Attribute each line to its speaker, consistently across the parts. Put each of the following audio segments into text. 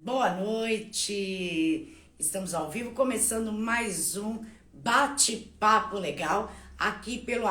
Speaker 1: Boa noite! Estamos ao vivo, começando mais um bate-papo legal aqui pelo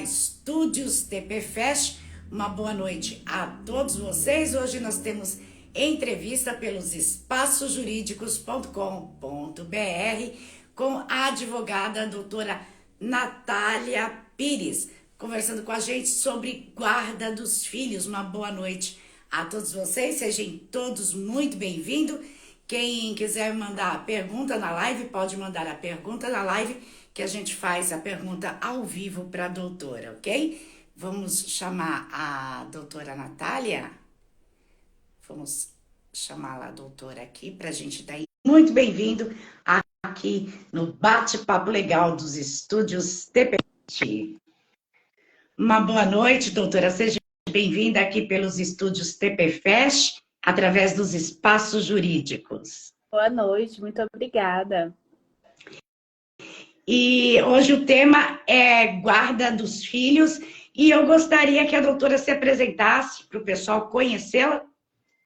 Speaker 1: Estúdios TPFest. Uma boa noite a todos vocês. Hoje nós temos entrevista pelos espaçosjurídicos.com.br com a advogada doutora Natália Pires, conversando com a gente sobre guarda dos filhos. Uma boa noite a todos vocês, sejam todos muito bem-vindos. Quem quiser mandar pergunta na live, pode mandar a pergunta na live, que a gente faz a pergunta ao vivo para a doutora, ok? Vamos chamar a doutora Natália. Vamos chamá-la a doutora aqui para a gente dar muito bem-vindo aqui no bate-papo legal dos estúdios TPT. Uma boa noite, doutora. Seja bem-vinda aqui pelos estúdios TPFest, através dos espaços jurídicos.
Speaker 2: Boa noite, muito obrigada.
Speaker 1: E hoje o tema é guarda dos filhos, e eu gostaria que a doutora se apresentasse para o pessoal conhecê-la.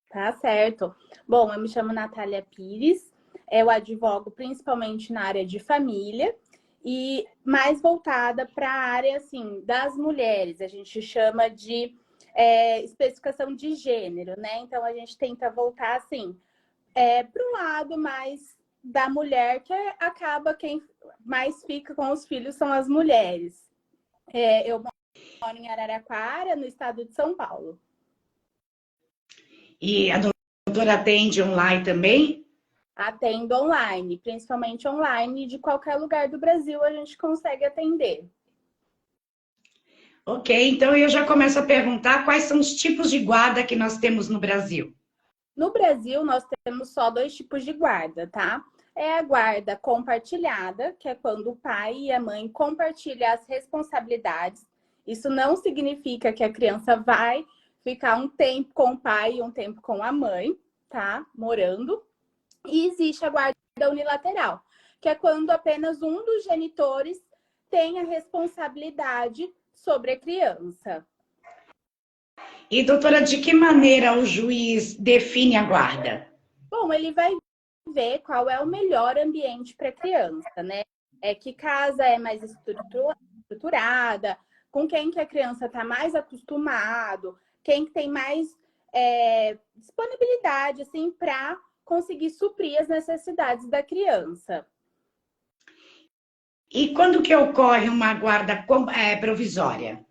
Speaker 2: Tá certo. Bom, eu me chamo Natália Pires, eu advogo principalmente na área de família e mais voltada para a área, assim, das mulheres. A gente chama de especificação de gênero, né? Então, a gente tenta voltar, assim, para o lado mais da mulher, que acaba quem mais fica com os filhos são as mulheres. Eu moro em Araraquara, no estado de São Paulo.
Speaker 1: E a doutora atende online também?
Speaker 2: Atendo online, principalmente online, de qualquer lugar do Brasil a gente consegue atender.
Speaker 1: Ok, então eu já começo a perguntar quais são os tipos de guarda que nós temos no Brasil.
Speaker 2: No Brasil, nós temos só dois tipos de guarda, tá? É a guarda compartilhada, que é quando o pai e a mãe compartilham as responsabilidades. Isso não significa que a criança vai ficar um tempo com o pai e um tempo com a mãe, tá? Morando. E existe a guarda unilateral, que é quando apenas um dos genitores tem a responsabilidade sobre a criança.
Speaker 1: E, doutora, de que maneira o juiz define a guarda?
Speaker 2: Bom, ele vai ver qual é o melhor ambiente para a criança, né? Que casa é mais estruturada, com quem que a criança está mais acostumado, quem que tem mais disponibilidade, assim, para conseguir suprir as necessidades da criança.
Speaker 1: E quando que ocorre uma guarda provisória?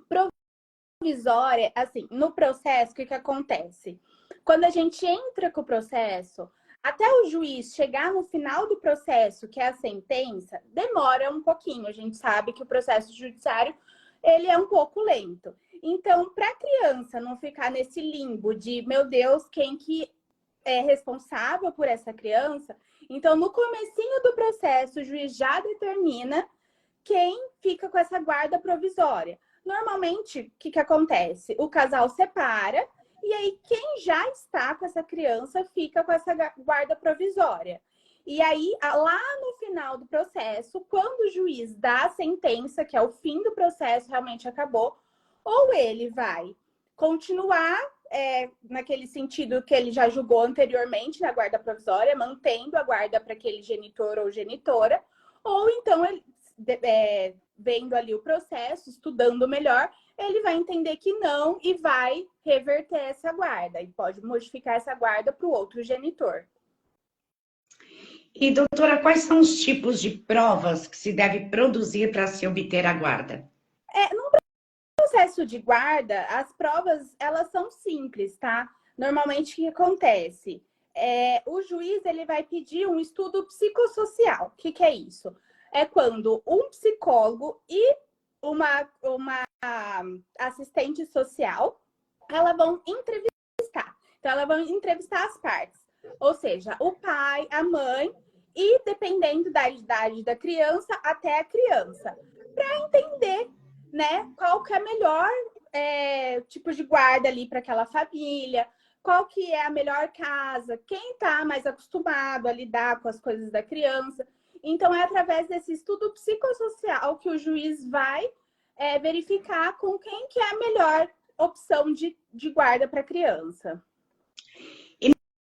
Speaker 2: Provisória, assim, no processo, o que acontece? Quando a gente entra com o processo, até o juiz chegar no final do processo, que é a sentença, demora um pouquinho. A gente sabe que o processo judiciário, ele é um pouco lento. Então, para a criança não ficar nesse limbo de, meu Deus, quem que é responsável por essa criança? Então, no comecinho do processo, o juiz já determina quem fica com essa guarda provisória. Normalmente, o que acontece? O casal separa e aí quem já está com essa criança fica com essa guarda provisória. E aí, lá no final do processo, quando o juiz dá a sentença, que é o fim do processo, realmente acabou, ou ele vai continuar naquele sentido que ele já julgou anteriormente na guarda provisória, mantendo a guarda para aquele genitor ou genitora, ou então ele vendo ali o processo, estudando melhor, ele vai entender que não e vai reverter essa guarda. E pode modificar essa guarda para o outro genitor.
Speaker 1: E, doutora, quais são os tipos de provas que se deve produzir para se obter a guarda?
Speaker 2: No processo de guarda, as provas, elas são simples, tá? Normalmente, o que acontece? O juiz, ele vai pedir um estudo psicossocial. O que é isso? É quando um psicólogo e uma assistente social, elas vão entrevistar. Então, elas vão entrevistar as partes. Ou seja, o pai, a mãe e, dependendo da idade da criança, até a criança. Para entender, né, qual que é melhor tipo de guarda ali para aquela família, qual que é a melhor casa, quem está mais acostumado a lidar com as coisas da criança. Então, é através desse estudo psicossocial que o juiz vai verificar com quem que é a melhor opção de guarda para a criança.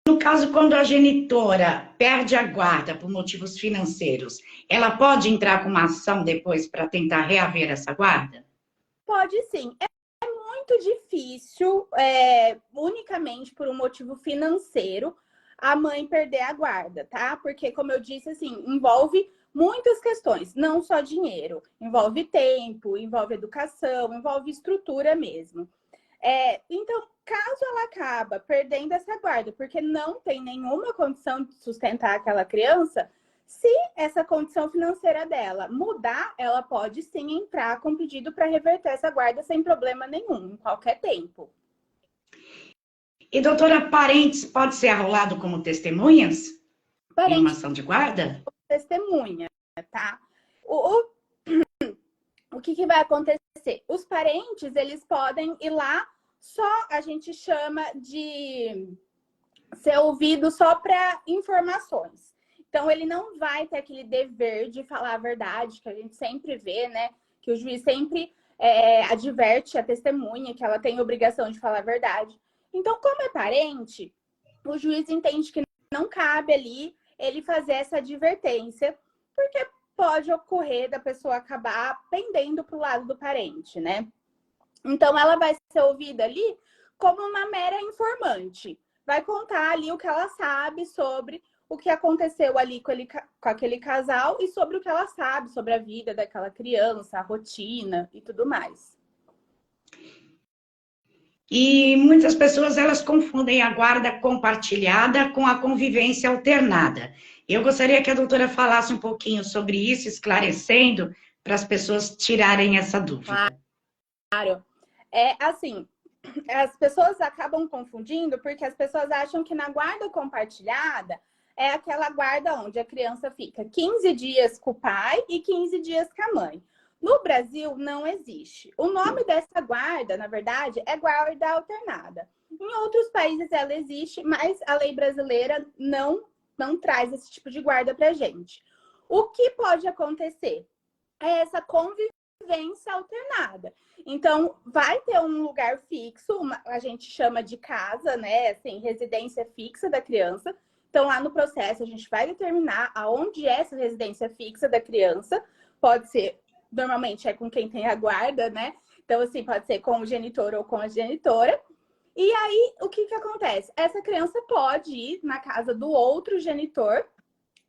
Speaker 1: no caso, quando a genitora perde a guarda por motivos financeiros, ela pode entrar com uma ação depois para tentar reaver essa guarda?
Speaker 2: Pode sim. É muito difícil, unicamente por um motivo financeiro, a mãe perder a guarda, tá? Porque, como eu disse, assim, envolve muitas questões, não só dinheiro. Envolve tempo, envolve educação, envolve estrutura mesmo. Então, caso ela acaba perdendo essa guarda, porque não tem nenhuma condição de sustentar aquela criança, se essa condição financeira dela mudar, ela pode sim entrar com pedido para reverter essa guarda sem problema nenhum, em qualquer tempo.
Speaker 1: E, doutora, parentes pode ser arrolado como testemunhas em uma
Speaker 2: Parente
Speaker 1: ação de guarda?
Speaker 2: testemunha, tá? O, o que vai acontecer? Os parentes, eles podem ir lá, só a gente chama de ser ouvido só para informações. Então, ele não vai ter aquele dever de falar a verdade, que a gente sempre vê, né? Que o juiz sempre adverte a testemunha que ela tem obrigação de falar a verdade. Então, como é parente, o juiz entende que não cabe ali ele fazer essa advertência, porque pode ocorrer da pessoa acabar pendendo para o lado do parente, né? Então, ela vai ser ouvida ali como uma mera informante. Vai contar ali o que ela sabe sobre o que aconteceu ali com aquele casal e sobre o que ela sabe sobre a vida daquela criança, a rotina e tudo mais.
Speaker 1: E muitas pessoas, elas confundem a guarda compartilhada com a convivência alternada. Eu gostaria que a doutora falasse um pouquinho sobre isso, esclarecendo, para as pessoas tirarem essa dúvida.
Speaker 2: Claro. Assim, as pessoas acabam confundindo porque as pessoas acham que na guarda compartilhada é aquela guarda onde a criança fica 15 dias com o pai e 15 dias com a mãe. No Brasil, não existe. O nome dessa guarda, na verdade, é guarda alternada. Em outros países ela existe, mas a lei brasileira não traz esse tipo de guarda para gente. O que pode acontecer é essa convivência alternada. Então, vai ter um lugar fixo, a gente chama de casa, né? Assim, residência fixa da criança. Então, lá no processo, a gente vai determinar aonde é essa residência fixa da criança. Pode ser, normalmente, é com quem tem a guarda, né? Então, assim, pode ser com o genitor ou com a genitora. E aí, o que acontece? Essa criança pode ir na casa do outro genitor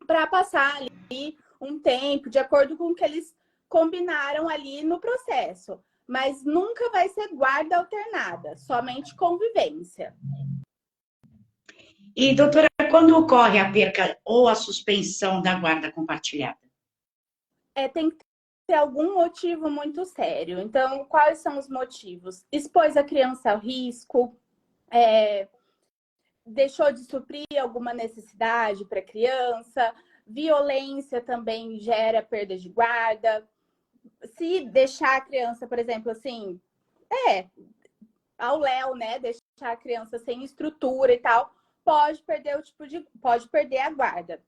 Speaker 2: para passar ali um tempo, de acordo com o que eles combinaram ali no processo. Mas nunca vai ser guarda alternada, somente convivência.
Speaker 1: E, doutora, quando ocorre a perca ou a suspensão da guarda compartilhada?
Speaker 2: Tem que ter algum motivo muito sério. Então, quais são os motivos? Expôs a criança ao risco, deixou de suprir alguma necessidade para a criança, violência também gera perda de guarda. Se deixar a criança, por exemplo, assim, ao léu, né, deixar a criança sem estrutura e tal, pode perder a guarda.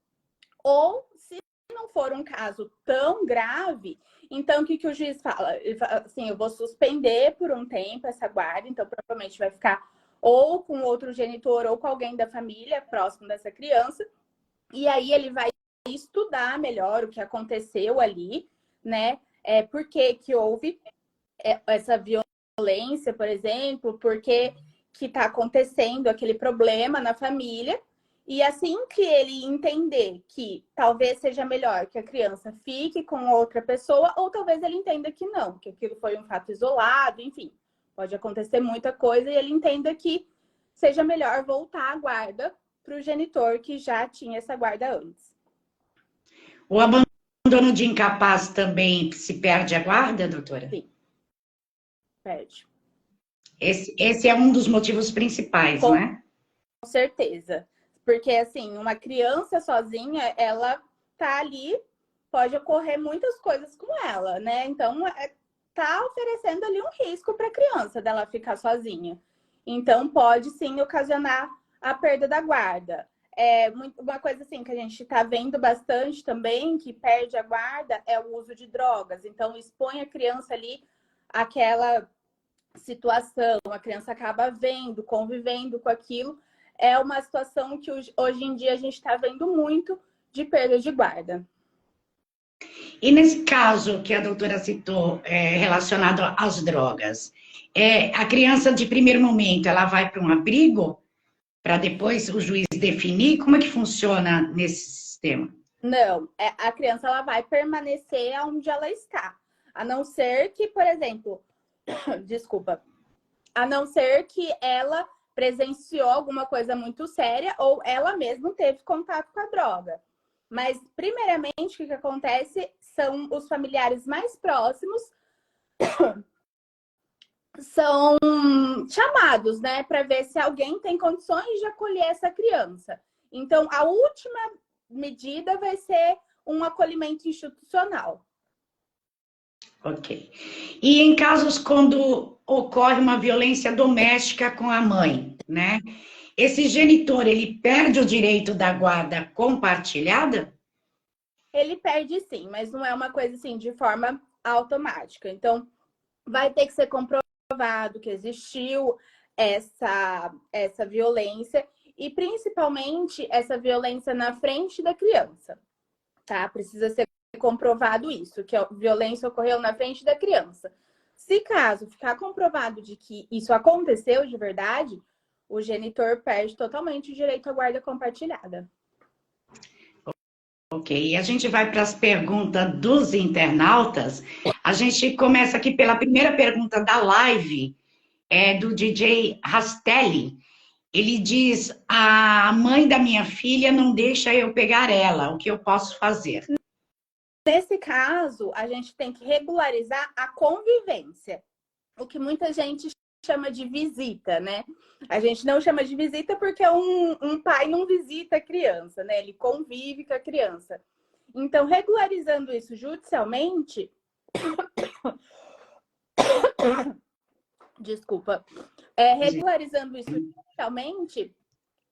Speaker 2: Ou se não for um caso tão grave, então o que o juiz fala? Ele fala assim, eu vou suspender por um tempo essa guarda, então provavelmente vai ficar ou com outro genitor ou com alguém da família próximo dessa criança, e aí ele vai estudar melhor o que aconteceu ali, né? Por que houve essa violência, por exemplo, por que está acontecendo aquele problema na família. E assim que ele entender que talvez seja melhor que a criança fique com outra pessoa, ou talvez ele entenda que não, que aquilo foi um fato isolado, enfim, pode acontecer muita coisa, e ele entenda que seja melhor voltar a guarda para o genitor que já tinha essa guarda antes.
Speaker 1: O abandono de incapaz também se perde a guarda, doutora?
Speaker 2: Sim, perde.
Speaker 1: Esse é um dos motivos principais,
Speaker 2: Com
Speaker 1: né?
Speaker 2: certeza. Porque, assim, uma criança sozinha, ela tá ali, pode ocorrer muitas coisas com ela, né? Então, tá oferecendo ali um risco para a criança dela ficar sozinha. Então, pode sim ocasionar a perda da guarda. Uma coisa assim que a gente está vendo bastante também, que perde a guarda, é o uso de drogas. Então, expõe a criança ali àquela situação, a criança acaba vendo, convivendo com aquilo, é uma situação que hoje em dia a gente está vendo muito de perda de guarda.
Speaker 1: E nesse caso que a doutora citou, relacionado às drogas, a criança de primeiro momento, ela vai para um abrigo para depois o juiz definir? Como é que funciona nesse sistema?
Speaker 2: Não, a criança ela vai permanecer onde ela está. A não ser que, por exemplo, desculpa, a não ser que ela presenciou alguma coisa muito séria ou ela mesma teve contato com a droga. Mas, primeiramente, o que acontece são os familiares mais próximos são chamados, né, para ver se alguém tem condições de acolher essa criança. Então, a última medida vai ser um acolhimento institucional.
Speaker 1: Ok. E em casos quando ocorre uma violência doméstica com a mãe, né? Esse genitor, ele perde o direito da guarda compartilhada?
Speaker 2: Ele perde sim, mas não é uma coisa assim de forma automática. Então, vai ter que ser comprovado que existiu essa violência e principalmente essa violência na frente da criança, tá? Precisa ser comprovado isso, que a violência ocorreu na frente da criança. Se caso ficar comprovado de que isso aconteceu de verdade, o genitor perde totalmente o direito à guarda compartilhada.
Speaker 1: Ok, e a gente vai para as perguntas dos internautas. A gente começa aqui pela primeira pergunta da live, do DJ Rastelli. Ele diz: a mãe da minha filha não deixa eu pegar ela, o que eu posso fazer?
Speaker 2: Nesse caso, a gente tem que regularizar a convivência, o que muita gente chama de visita, né? A gente não chama de visita porque um pai não visita a criança, né? Ele convive com a criança. Então, regularizando isso judicialmente, desculpa, regularizando isso judicialmente,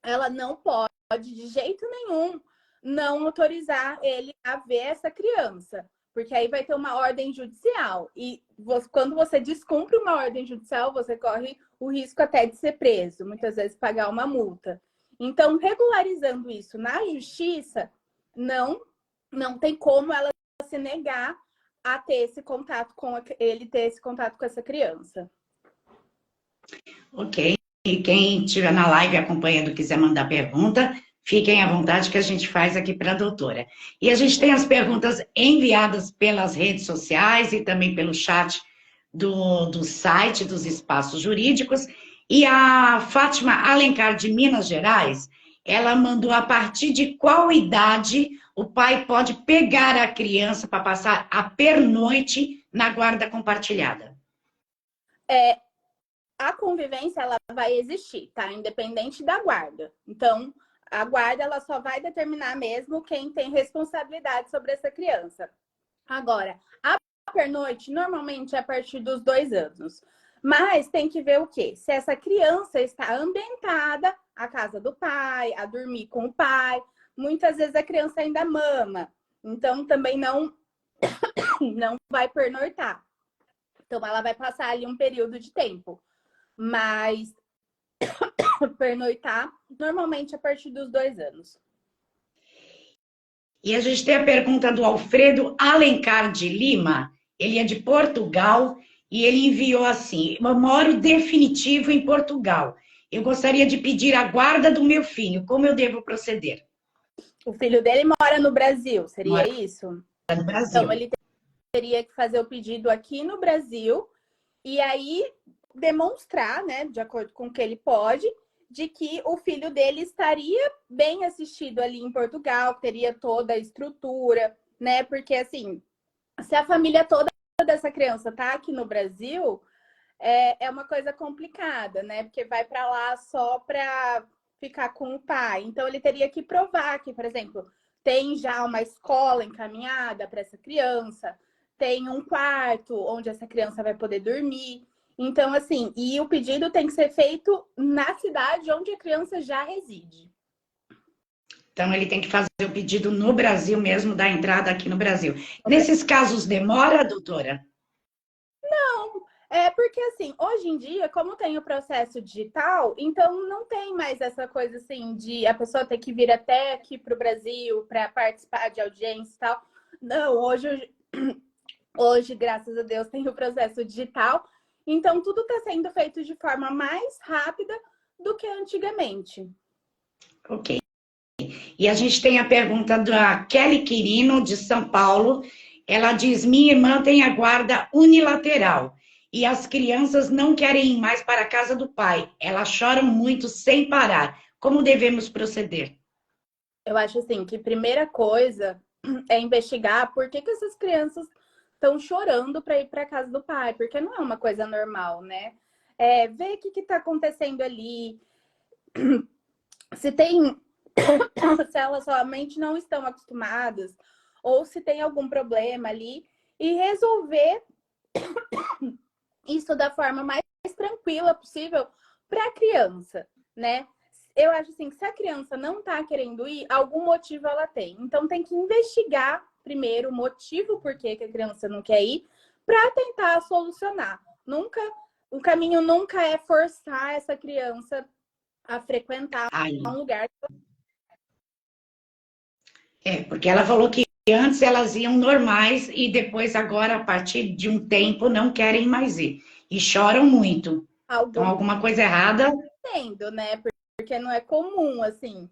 Speaker 2: ela não pode, de jeito nenhum, não autorizar ele a ver essa criança. Porque aí vai ter uma ordem judicial. E quando você descumpre uma ordem judicial, você corre o risco até de ser preso, muitas vezes pagar uma multa. Então, regularizando isso na justiça, não tem como ela se negar a ter esse contato com ele, ter esse contato com essa criança.
Speaker 1: Ok. E quem estiver na live acompanhando quiser mandar pergunta, fiquem à vontade que a gente faz aqui para a doutora. E a gente tem as perguntas enviadas pelas redes sociais e também pelo chat do site dos espaços jurídicos. E a Fátima Alencar, de Minas Gerais, ela mandou a partir de qual idade o pai pode pegar a criança para passar a pernoite na guarda compartilhada.
Speaker 2: A convivência, ela vai existir, tá? Independente da guarda. Então, a guarda, ela só vai determinar mesmo quem tem responsabilidade sobre essa criança. Agora, a pernoite, normalmente, é a partir dos 2 anos. Mas tem que ver o quê? Se essa criança está ambientada à casa do pai, a dormir com o pai. Muitas vezes a criança ainda mama. Então, também não vai pernoitar. Então, ela vai passar ali um período de tempo. Mas pernoitar, normalmente a partir dos 2 anos.
Speaker 1: E a gente tem a pergunta do Alfredo Alencar de Lima. Ele é de Portugal e ele enviou assim: eu moro definitivo em Portugal. Eu gostaria de pedir a guarda do meu filho. Como eu devo proceder?
Speaker 2: O filho dele mora no Brasil, seria isso?
Speaker 1: No Brasil.
Speaker 2: Então, ele teria que fazer o pedido aqui no Brasil e aí demonstrar, né, de acordo com o que ele pode, de que o filho dele estaria bem assistido ali em Portugal, teria toda a estrutura, né? Porque, assim, se a família toda dessa criança tá aqui no Brasil, é uma coisa complicada, né? Porque vai para lá só para ficar com o pai. Então, ele teria que provar que, por exemplo, tem já uma escola encaminhada para essa criança, tem um quarto onde essa criança vai poder dormir. Então, assim, e o pedido tem que ser feito na cidade onde a criança já reside.
Speaker 1: Então, ele tem que fazer o pedido no Brasil mesmo, da entrada aqui no Brasil. Nesses casos, demora, doutora?
Speaker 2: Não, É porque, assim, hoje em dia, como tem o processo digital, então não tem mais essa coisa, assim, de a pessoa ter que vir até aqui para o Brasil para participar de audiência e tal. Não, hoje, graças a Deus, tem o processo digital. Então, tudo está sendo feito de forma mais rápida do que antigamente.
Speaker 1: Ok. E a gente tem a pergunta da Kelly Quirino, de São Paulo. Ela diz: minha irmã tem a guarda unilateral e as crianças não querem ir mais para a casa do pai. Elas choram muito sem parar. Como devemos proceder?
Speaker 2: Eu acho assim que primeira coisa é investigar por que essas crianças estão chorando para ir para a casa do pai, porque não é uma coisa normal, né? Ver o que está acontecendo ali, se tem, se elas realmente não estão acostumadas, ou se tem algum problema ali, e resolver isso da forma mais tranquila possível para a criança, né? Eu acho assim que se a criança não está querendo ir, algum motivo ela tem. Então tem que investigar primeiro o motivo por que a criança não quer ir para tentar solucionar. O caminho nunca é forçar essa criança a frequentar
Speaker 1: Aí.
Speaker 2: um lugar.
Speaker 1: Porque ela falou que antes elas iam normais e depois agora, a partir de um tempo, não querem mais ir. E choram muito. Então,
Speaker 2: Algum
Speaker 1: alguma coisa errada.
Speaker 2: tendo, né? Porque não é comum, assim.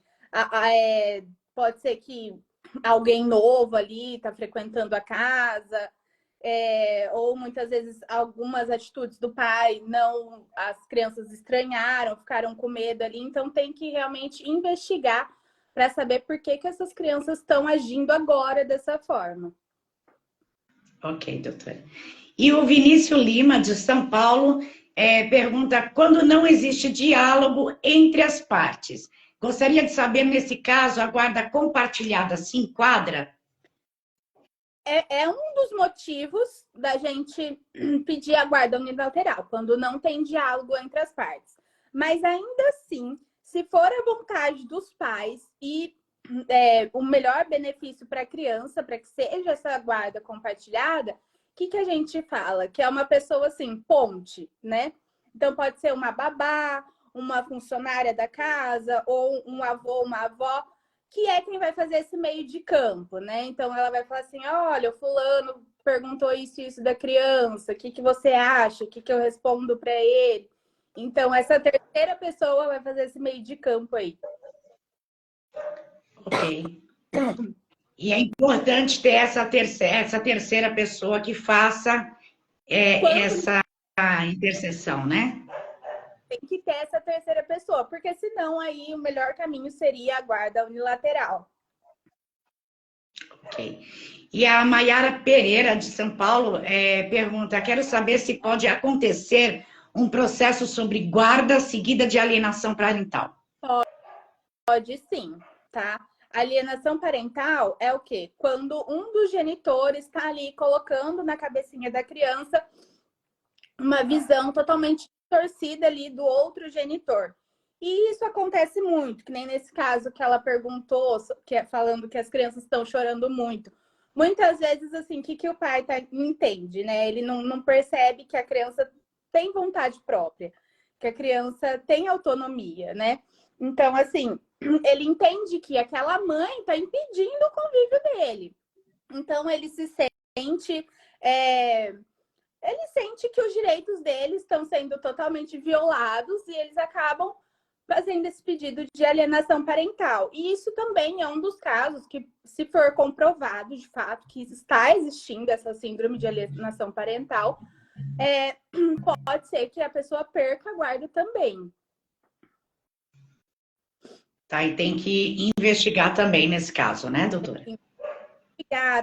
Speaker 2: Pode ser que alguém novo ali está frequentando a casa, ou muitas vezes algumas atitudes do pai não, as crianças estranharam, ficaram com medo ali, então tem que realmente investigar para saber por que essas crianças estão agindo agora dessa forma.
Speaker 1: Ok, doutora. E o Vinícius Lima, de São Paulo, pergunta: quando não existe diálogo entre as partes? Gostaria de saber, nesse caso, a guarda compartilhada se enquadra?
Speaker 2: É um dos motivos da gente pedir a guarda unilateral, quando não tem diálogo entre as partes. Mas ainda assim, se for a vontade dos pais e o melhor benefício para a criança, para que seja essa guarda compartilhada, o que a gente fala? Que é uma pessoa assim, ponte, né? Então pode ser uma babá, uma funcionária da casa, ou um avô, uma avó, que é quem vai fazer esse meio de campo, né? Então ela vai falar assim: olha, o fulano perguntou isso e isso da criança, o que você acha? O que eu respondo para ele? Então, essa terceira pessoa vai fazer esse meio de campo aí.
Speaker 1: Ok. E é importante ter essa terceira pessoa que faça essa intercessão, né?
Speaker 2: Tem que ter essa terceira pessoa, porque senão aí o melhor caminho seria a guarda unilateral.
Speaker 1: Ok. E a Maiara Pereira, de São Paulo, pergunta: quero saber se pode acontecer um processo sobre guarda seguida de alienação parental.
Speaker 2: Pode sim, tá? Alienação parental é o quê? Quando um dos genitores está ali colocando na cabecinha da criança uma visão totalmente torcida ali do outro genitor. E isso acontece muito, que nem nesse caso que ela perguntou, falando que as crianças estão chorando muito. Muitas vezes, assim, o que o pai entende, né? Ele não percebe que a criança tem vontade própria, que a criança tem autonomia, né? Então, assim, ele entende que aquela mãe está impedindo o convívio dele. Então, ele se sente... ele sente que os direitos deles estão sendo totalmente violados e eles acabam fazendo esse pedido de alienação parental. E isso também é um dos casos que, se for comprovado de fato que está existindo essa síndrome de alienação parental, pode ser que a pessoa perca a guarda também.
Speaker 1: Tá, e tem que investigar também nesse caso, né, doutora?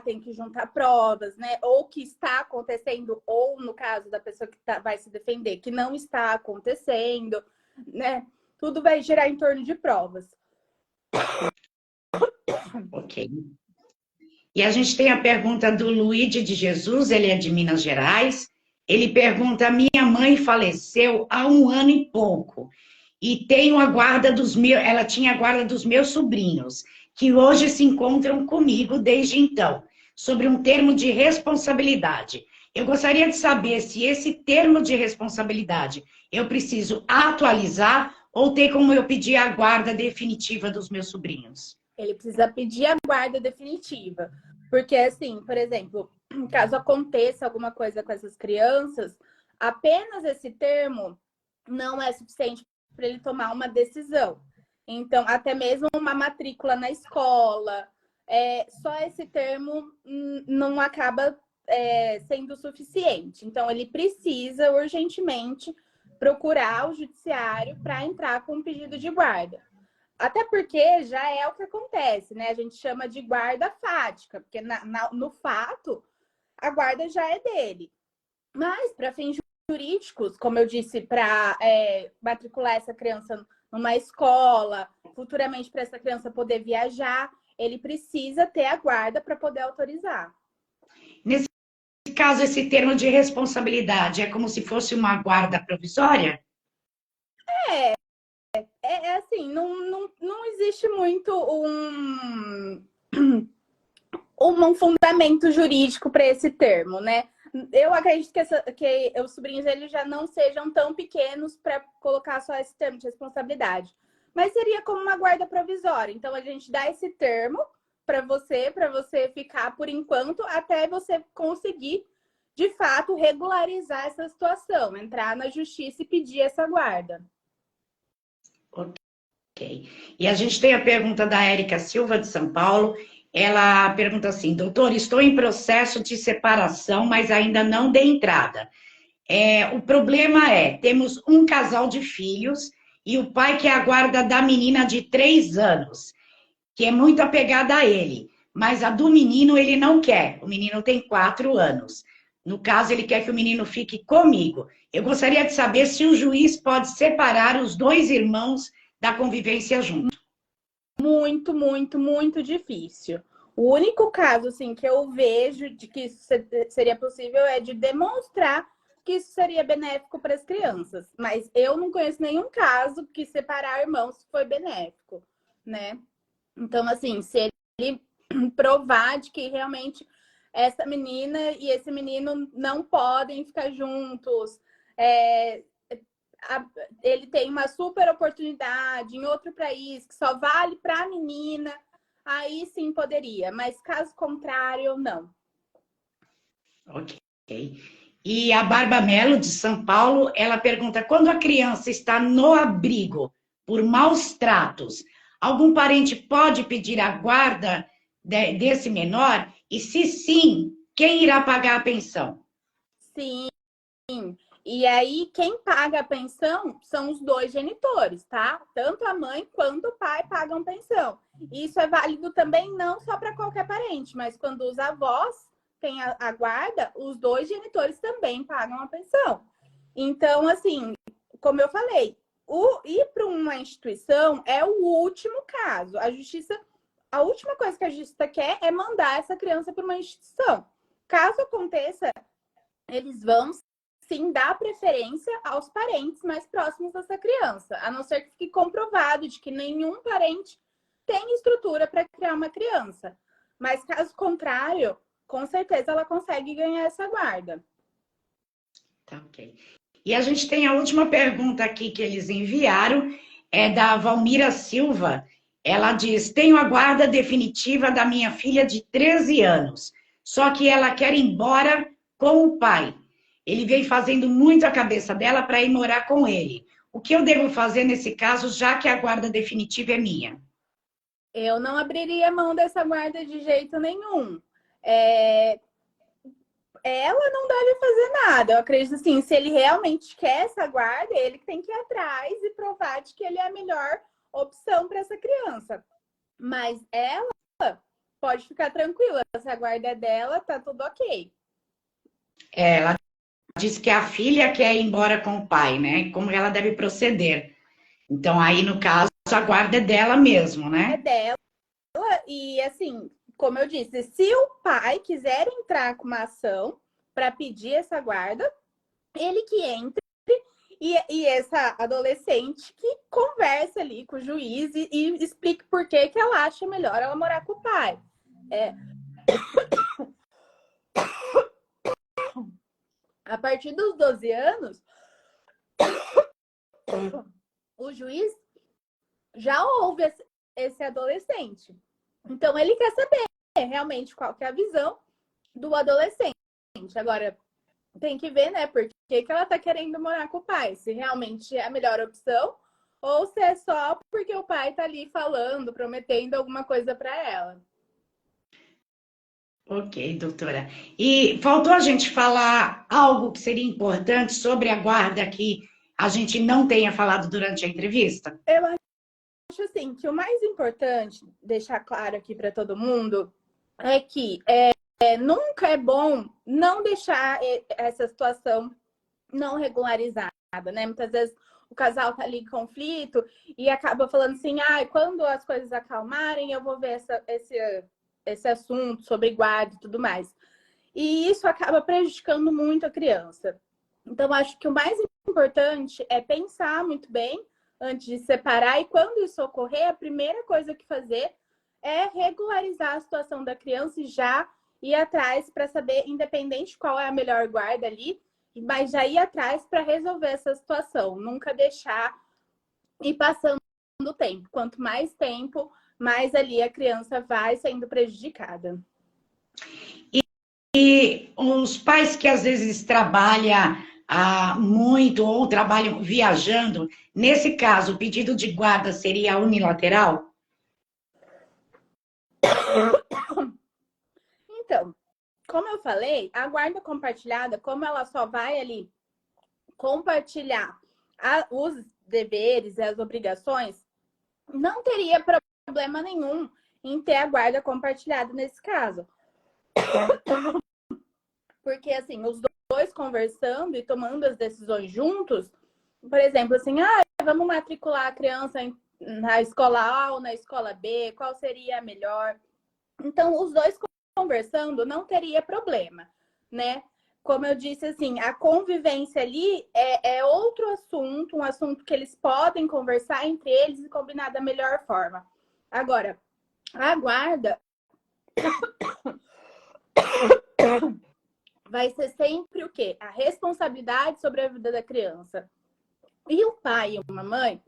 Speaker 2: Tem que juntar provas, né? Ou que está acontecendo, ou no caso da pessoa que vai se defender, que não está acontecendo, né? Tudo vai girar em torno de provas.
Speaker 1: Ok. E a gente tem a pergunta do Luigi de Jesus, ele é de Minas Gerais. Ele pergunta: minha mãe faleceu há 1 ano e pouco. E tenho a guarda ela tinha a guarda dos meus sobrinhos, que hoje se encontram comigo desde então, sobre um termo de responsabilidade. Eu gostaria de saber se esse termo de responsabilidade eu preciso atualizar ou tem como eu pedir a guarda definitiva dos meus sobrinhos.
Speaker 2: Ele precisa pedir a guarda definitiva. Porque, assim, por exemplo, caso aconteça alguma coisa com essas crianças, apenas esse termo não é suficiente para ele tomar uma decisão. Então, até mesmo uma matrícula na escola, só esse termo não acaba sendo suficiente. Então, ele precisa urgentemente procurar o judiciário para entrar com um pedido de guarda. Até porque já é o que acontece, né? A gente chama de guarda fática, porque no fato, a guarda já é dele. Mas, para fins jurídicos, como eu disse, para matricular essa criança numa escola, futuramente para essa criança poder viajar, ele precisa ter a guarda para poder autorizar.
Speaker 1: Nesse caso, esse termo de responsabilidade é como se fosse uma guarda provisória?
Speaker 2: Assim, não existe muito um fundamento jurídico para esse termo, né? Eu acredito que os sobrinhos eles já não sejam tão pequenos para colocar só esse termo de responsabilidade. Mas seria como uma guarda provisória. Então, a gente dá esse termo para você ficar por enquanto, até você conseguir, de fato, regularizar essa situação, entrar na justiça e pedir essa guarda.
Speaker 1: Ok. E a gente tem a pergunta da Érica Silva, de São Paulo. Ela pergunta assim: doutor, estou em processo de separação, mas ainda não dei entrada. O problema temos um casal de filhos e o pai que é a guarda da menina de 3 anos, que é muito apegada a ele, mas a do menino ele não quer. O menino tem 4 anos. No caso, ele quer que o menino fique comigo. Eu gostaria de saber se o juiz pode separar os 2 irmãos da convivência junto.
Speaker 2: Muito, muito, muito difícil. O único caso, assim, que eu vejo de que isso seria possível é de demonstrar que isso seria benéfico para as crianças. Mas eu não conheço nenhum caso que separar irmãos foi benéfico, né? Então, assim, se ele provar de que realmente essa menina e esse menino não podem ficar juntos, ele tem uma super oportunidade em outro país que só vale para a menina, aí sim poderia, mas caso contrário, não.
Speaker 1: Ok. E a Barba Melo, de São Paulo, ela pergunta: quando a criança está no abrigo por maus tratos, algum parente pode pedir a guarda desse menor? E se sim, quem irá pagar a pensão?
Speaker 2: Sim. E aí, quem paga a pensão são os 2 genitores, tá? Tanto a mãe quanto o pai pagam pensão. Isso é válido também não só para qualquer parente, mas quando os avós têm a guarda, os 2 genitores também pagam a pensão. Então, assim, como eu falei, ir para uma instituição é o último caso. A última coisa que a justiça quer é mandar essa criança para uma instituição. Caso aconteça, eles vão sim dar preferência aos parentes mais próximos dessa criança, a não ser que fique comprovado de que nenhum parente tem estrutura para criar uma criança. Mas caso contrário, com certeza ela consegue ganhar essa guarda.
Speaker 1: Tá, ok. E a gente tem a última pergunta aqui que eles enviaram, é da Valmira Silva. Ela diz: tenho a guarda definitiva da minha filha de 13 anos, só que ela quer ir embora com o pai. Ele vem fazendo muito a cabeça dela para ir morar com ele. O que eu devo fazer nesse caso, já que a guarda definitiva é minha?
Speaker 2: Eu não abriria mão dessa guarda de jeito nenhum. Ela não deve fazer nada. Eu acredito assim, se ele realmente quer essa guarda, ele tem que ir atrás e provar de que ele é a melhor opção para essa criança. Mas ela pode ficar tranquila, se a guarda é dela, tá tudo ok.
Speaker 1: Ela diz que a filha quer ir embora com o pai, né? Como ela deve proceder. Então, aí, no caso, a guarda é dela mesmo,
Speaker 2: É
Speaker 1: né?
Speaker 2: dela e assim, como eu disse, se o pai quiser entrar com uma ação para pedir essa guarda, ele que entre e essa adolescente que conversa ali com o juiz e explique por que ela acha melhor ela morar com o pai. A partir dos 12 anos, o juiz já ouve esse adolescente. Então, ele quer saber realmente qual que é a visão do adolescente. Agora, tem que ver, né, por que ela tá querendo morar com o pai. Se realmente é a melhor opção ou se é só porque o pai tá ali falando, prometendo alguma coisa para ela.
Speaker 1: Ok, doutora. E faltou a gente falar algo que seria importante sobre a guarda que a gente não tenha falado durante a entrevista?
Speaker 2: Eu acho assim que o mais importante deixar claro aqui para todo mundo é que nunca é bom não deixar essa situação não regularizada, né? Muitas vezes o casal tá ali em conflito e acaba falando assim, quando as coisas acalmarem, eu vou ver esse assunto sobre guarda e tudo mais. E isso acaba prejudicando muito a criança. Então, acho que o mais importante é pensar muito bem antes de separar, e quando isso ocorrer, a primeira coisa que fazer é regularizar a situação da criança e já ir atrás para saber, independente qual é a melhor guarda ali, mas já ir atrás para resolver essa situação. Nunca deixar ir passando o tempo. Quanto mais tempo, mais ali a criança vai sendo prejudicada.
Speaker 1: E os pais que às vezes trabalham muito ou trabalham viajando, nesse caso, o pedido de guarda seria unilateral?
Speaker 2: Então, como eu falei, a guarda compartilhada, como ela só vai ali compartilhar os deveres e as obrigações, não teria problema nenhum em ter a guarda compartilhada nesse caso. Porque, assim, os dois conversando e tomando as decisões juntos, por exemplo, assim, vamos matricular a criança na escola A ou na escola B, qual seria a melhor? Então, os dois conversando não teria problema, né? Como eu disse, assim, a convivência ali é outro assunto, um assunto que eles podem conversar entre eles e combinar da melhor forma. Agora, a guarda vai ser sempre o quê? A responsabilidade sobre a vida da criança. E o pai e uma mãe,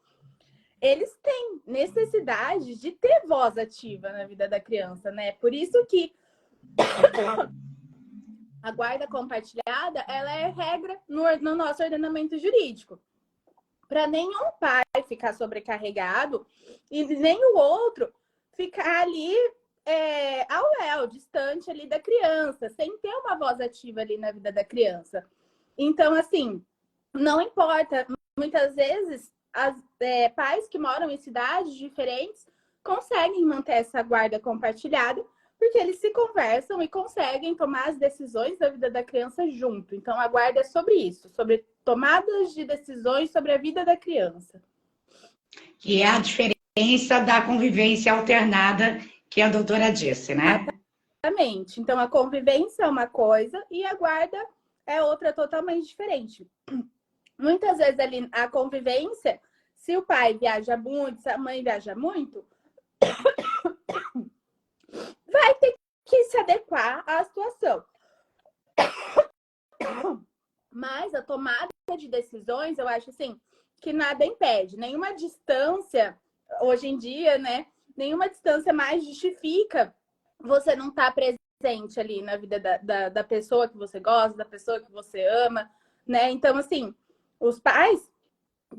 Speaker 2: eles têm necessidade de ter voz ativa na vida da criança, né? Por isso que a guarda compartilhada, ela é regra no nosso ordenamento jurídico. Para nenhum pai ficar sobrecarregado e nem o outro ficar ali ao léu, distante ali da criança, sem ter uma voz ativa ali na vida da criança. Então, assim, não importa. Muitas vezes, pais que moram em cidades diferentes conseguem manter essa guarda compartilhada porque eles se conversam e conseguem tomar as decisões da vida da criança junto. Então, a guarda é sobre isso, sobre tomadas de decisões sobre a vida da criança.
Speaker 1: Que é a diferença da convivência alternada que a doutora disse, né?
Speaker 2: Exatamente. Então, a convivência é uma coisa e a guarda é outra totalmente diferente. Muitas vezes ali a convivência, se o pai viaja muito, se a mãe viaja muito, vai ter que se adequar à situação. Mas a tomada de decisões, eu acho assim, que nada impede. Nenhuma distância, hoje em dia, né? Nenhuma distância mais justifica você não estar presente ali na vida da pessoa que você gosta, da pessoa que você ama, né? Então, assim, os pais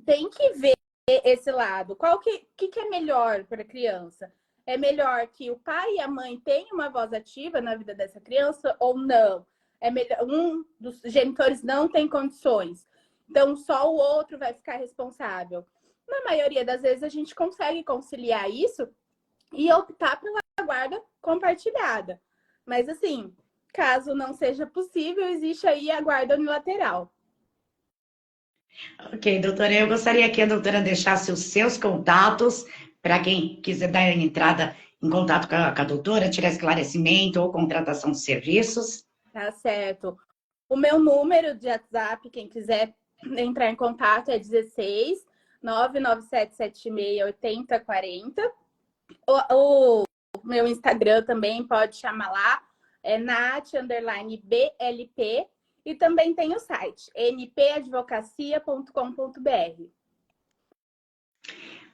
Speaker 2: têm que ver esse lado. Qual que é melhor para a criança? É melhor que o pai e a mãe tenham uma voz ativa na vida dessa criança ou não? É melhor, um dos genitores não tem condições, então só o outro vai ficar responsável. Na maioria das vezes a gente consegue conciliar isso e optar pela guarda compartilhada. Mas assim, caso não seja possível, existe aí a guarda unilateral.
Speaker 1: Ok, doutora, eu gostaria que a doutora deixasse os seus contatos para quem quiser dar entrada em contato com a doutora, tirar esclarecimento ou contratação de serviços.
Speaker 2: Tá certo. O meu número de WhatsApp, quem quiser entrar em contato, é 16 99776 8040. O meu Instagram também pode chamar lá, é Nath_BLP. E também tem o site npadvocacia.com.br.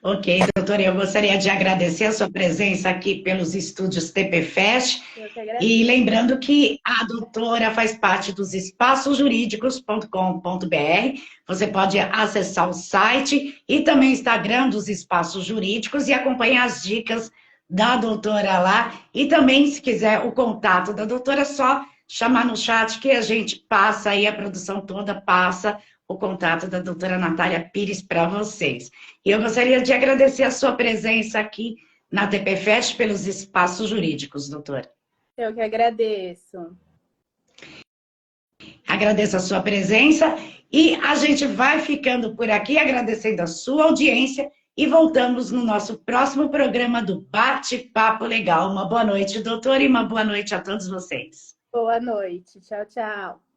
Speaker 1: Ok, doutora, eu gostaria de agradecer a sua presença aqui pelos estúdios TPFest. E lembrando que a doutora faz parte dos espaçosjurídicos.com.br. Você pode acessar o site e também o Instagram dos Espaços Jurídicos e acompanhar as dicas da doutora lá. E também, se quiser o contato da doutora, é só chamar no chat que a gente passa aí, a produção toda passa o contato da doutora Natália Pires para vocês. E eu gostaria de agradecer a sua presença aqui na TPFest pelos Espaços Jurídicos, doutora.
Speaker 2: Eu que agradeço.
Speaker 1: Agradeço a sua presença e a gente vai ficando por aqui, agradecendo a sua audiência e voltamos no nosso próximo programa do Bate-Papo Legal. Uma boa noite, doutora, e uma boa noite a todos vocês.
Speaker 2: Boa noite. Tchau, tchau.